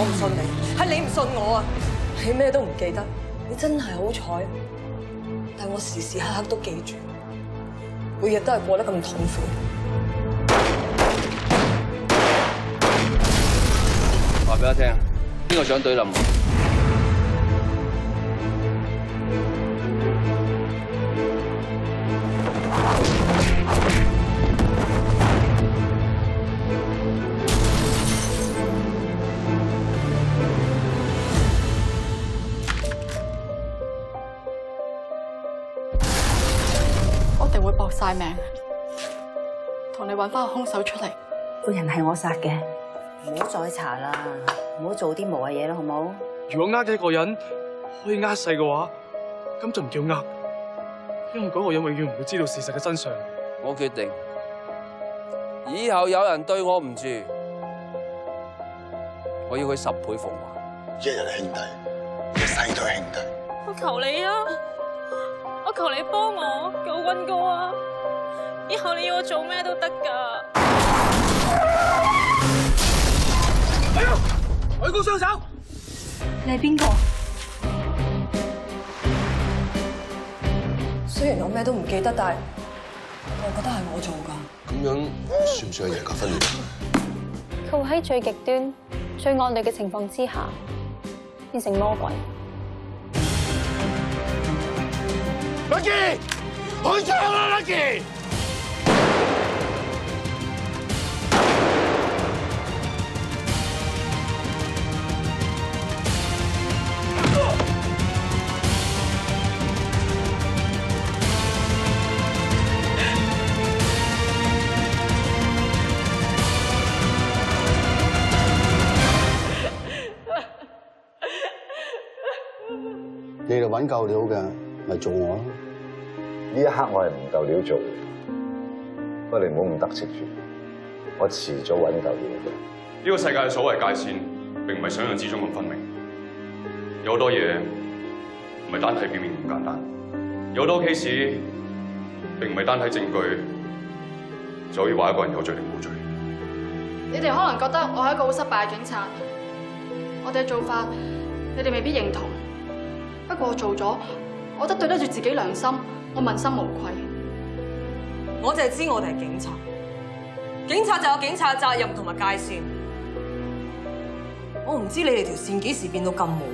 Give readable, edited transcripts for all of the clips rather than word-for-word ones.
我唔信你，係你唔信我啊！你咩都唔記得，你真係好彩。但我時時刻刻都記住，每日都係過得咁痛苦。話俾我聽，邊個想對冧我？我哋會搏晒命，同你揾翻個兇手出嚟。個人係我殺嘅，唔好再查啦，唔好做啲無謂嘢啦，好冇？如果呃一個人可以呃世嘅話，咁就唔叫呃，因為嗰個人永遠唔會知道事實嘅真相。我決定，以後有人對我唔住，我要佢10倍奉還。一日係兄弟，一世都係兄弟。我求你啊！我求你幫我救溫哥啊！以後你要我做咩都得噶。哎呀！外公雙手！你係邊個？雖然我咩都唔記得，但係我覺得係我做㗎。咁樣算唔算係人格分裂？佢會喺最極端、最惡劣嘅情況之下變成魔鬼。Lucky， 開槍啦 ，Lucky！你哋揾夠料嘅，咪做我咯。呢一刻我係唔夠料做，不過你唔好咁得戚住，我遲早揾夠料。呢個世界嘅所謂界線並唔係想象之中咁分明，有好多嘢唔係單睇表面咁簡單，有好多 case 並唔係單睇證據就可以話一個人有罪定冇罪。你哋可能覺得我係一個好失敗嘅警察，我哋嘅做法你哋未必認同，不過我做咗，我覺得對得住自己良心，我問心無愧。我淨係知我哋係警察，警察就有警察嘅責任同埋界線。我唔知你哋條線幾時變到咁模糊。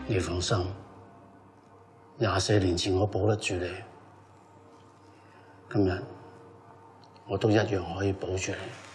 你放心，24年前我保得住你，今日我都一樣可以保住你。